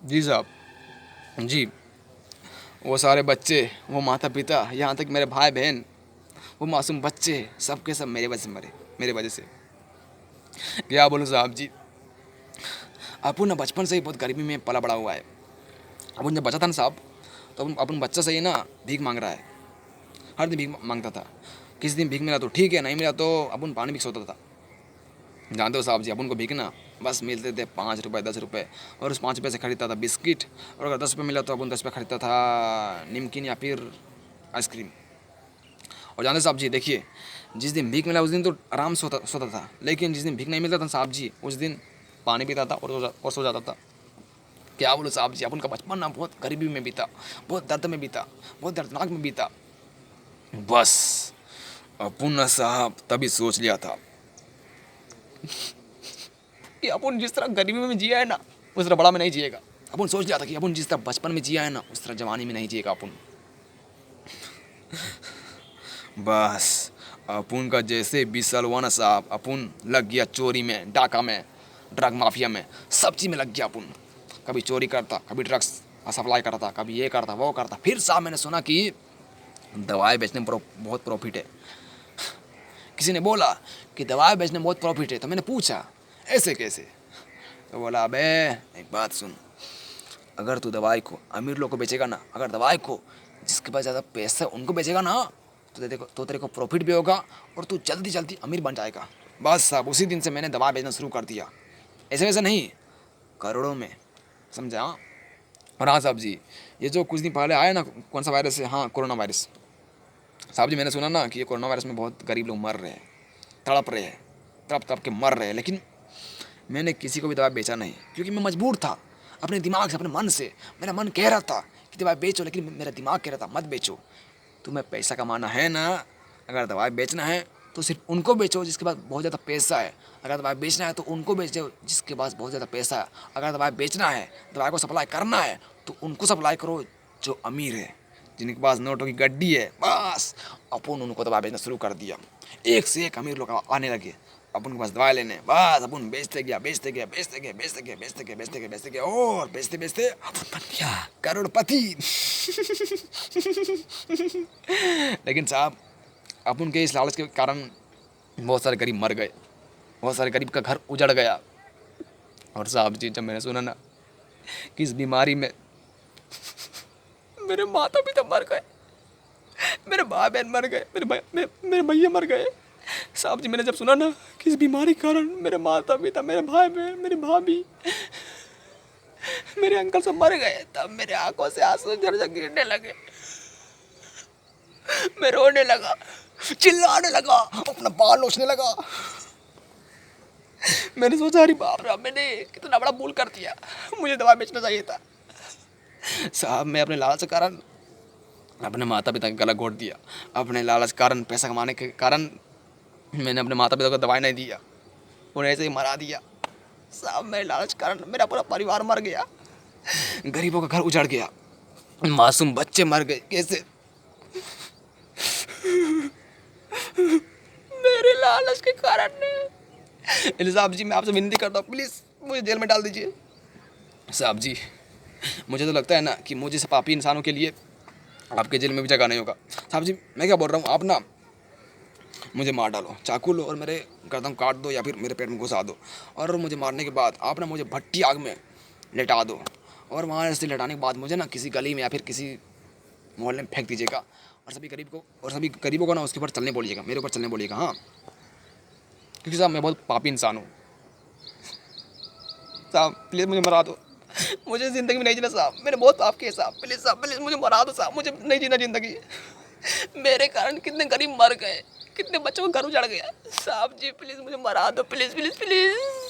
जी साहब, जी। वो सारे बच्चे, वो माता-पिता, यहाँ तक मेरे भाई-बहन, वो मासूम बच्चे, सब के सब मेरे वजह से मरे, मेरे वजह से। क्या बोलूँ साहब जी, अपुन ना बचपन से ही बहुत गरीबी में पला-बड़ा हुआ है। अपुन जब बचा था ना साहब, तो अपुन बच्चा से ही ना भीख माँग रहा है। हर दिन भीख माँगता था। किसी दिन भीख मिला तो ठीक है, नहीं मिला तो अपुन पानी भी सोता था। जानते हो साहब जी, अपुन को भीख ना बस मिलते थे 5 रुपये, 10 रुपये, और उस 5 रुपये से खरीदता था बिस्किट, और अगर 10 रुपये मिला तो अपुन 10 रुपये खरीदता था नमकीन या फिर आइसक्रीम। और जानते साहब जी, देखिए, जिस दिन भीख मिला उस दिन तो आराम से सोता सोता था, लेकिन जिस दिन भीख नहीं मिलता था साहब जी, उस दिन पानी पीता था और सो जाता था। क्या बोलो साहब जी, अपन का बचपन ना बहुत गरीबी में बीता, बहुत दर्द में बीता, बहुत दर्दनाक में बीता। बस अपुन ना साहब तभी सोच लिया था कि अपन जिस तरह गरीबी में जिया है ना, उस तरह बड़ा में नहीं जिएगा। अपन सोच लिया था कि अपन जिस तरह बचपन में जिया है ना, उस तरह जवानी में नहीं जिएगा अपन। बस अपुन का जैसे 20 साल हुआ ना साहब, अपुन लग गया चोरी में, डाका में, ड्रग माफिया में, सब चीज़ में लग गया अपुन। कभी चोरी करता, कभी ड्रग्स सप्लाई करता, कभी ये करता, वो करता। फिर साहब मैंने सुना कि दवाई बेचने में बहुत प्रॉफिट है। किसी ने बोला कि दवाई बेचने में बहुत प्रॉफिट है, तो मैंने पूछा ऐसे कैसे? तो बोला, अबे एक बात सुन, अगर तू दवाई को अमीर लोग को बेचेगा ना, अगर दवाई को जिसके पास ज़्यादा पैसा है उनको बेचेगा ना, तो तेरे को प्रॉफिट भी होगा और तू जल्दी जल्दी अमीर बन जाएगा। बस साहब उसी दिन से मैंने दवा बेचना शुरू कर दिया। ऐसे वैसे नहीं, करोड़ों में, समझा? और हाँ साहब जी, ये जो कुछ दिन पहले आया ना, कौन सा वायरस है, हाँ कोरोना वायरस। साहब जी मैंने सुना ना कि ये कोरोना वायरस में बहुत गरीब लोग मर रहे हैं, तड़प रहे हैं, तड़प तड़प के मर रहे हैं, लेकिन मैंने किसी को भी दवा बेचा नहीं, क्योंकि मैं मजबूर था अपने दिमाग से, अपने मन से। मेरा मन कह रहा था कि दवाई बेचो, लेकिन मेरा दिमाग कह रहा था मत बेचो। तुम्हें पैसा कमाना है ना, अगर दवाई बेचना है तो सिर्फ उनको बेचो जिसके पास बहुत ज़्यादा पैसा है। अगर दवाई बेचना है तो उनको बेचो जिसके पास बहुत ज़्यादा पैसा है। अगर दवाई बेचना है, दवाई को सप्लाई करना है, तो उनको सप्लाई करो जो अमीर है, जिनके पास नोटों की गड्डी है। बस अपन उनको दवा बेचना शुरू कर दिया। एक से एक अमीर लोग आने लगे अपन के पास दवाई लेने। बस अपन बेचते गया, बेचते गया, बेचते गया, बेचते गया, बेचते गया, बेचते गया, बेचते गया, और बेचते बेचते अपन बन गया करोड़पति। लेकिन साहब अपन के इस लालच के कारण बहुत सारे गरीब मर गए, बहुत सारे गरीब का घर उजड़ गया। और साहब जी जब मैंने सुना ना कि इस बीमारी में मेरे माता पिता मर गए, मेरे भाई बहन मर गए, मेरे भैया मर गए। साहब जी मैंने जब सुना ना कि इस बीमारी के कारण मेरे माता पिता, मेरे भाई बहन, मेरी भाभी, मेरे अंकल सब मर गए, तब मेरे आंखों से आंसू झरझर गिरने लगे। मैं रोने लगा, चिल्लाने लगा, अपना बाल नोचने लगा। मैंने सोचा अरे बाप रे, मैंने कितना बड़ा भूल कर दिया, मुझे दवा बेचना चाहिए था। साहब मैं अपने लालच के कारण अपने माता पिता का गला घोट दिया। अपने लालच के कारण, पैसा कमाने के कारण मैंने अपने माता पिता को दवाई नहीं दिया, उन्हें ऐसे ही मरा दिया। साहब मेरे लालच के कारण मेरा पूरा परिवार मर गया, गरीबों का घर उजड़ गया, मासूम बच्चे मर गए। कैसे? मेरे लालच के कारण। साहब जी मैं आपसे विनती करता हूँ, प्लीज़ मुझे जेल में डाल दीजिए। साहब जी मुझे तो लगता है ना कि मुझे से पापी इंसानों के लिए आपके जेल में भी जगह नहीं होगा। साहब जी मैं क्या बोल रहा हूँ, आप ना मुझे मार डालो, चाकू लो और मेरे गर्दन काट दो या फिर मेरे पेट में घुसा दो, और मुझे मारने के बाद आप ना मुझे भट्टी आग में लेटा दो, और वहाँ से लेटाने के बाद मुझे ना किसी गली में या फिर किसी मोहल्ले में फेंक दीजिएगा, और सभी गरीबों को ना उसके ऊपर चलने बोलिएगा, मेरे ऊपर चलने बोलिएगा। हाँ, क्योंकि साहब मैं बहुत पापी इंसान हूँ। साहब प्लीज़ मुझे मरा दो, मुझे ज़िंदगी में नहीं जीना साहब, मैंने बहुत पाप किए साहब, प्लीज़ मुझे मरा दो साहब, मुझे नहीं जीना ज़िंदगी। मेरे कारण कितने गरीब मर गए, कितने बच्चों का घर उजड़ गया। साहब जी प्लीज़ मुझे मरा दो, प्लीज़ प्लीज़ प्लीज़।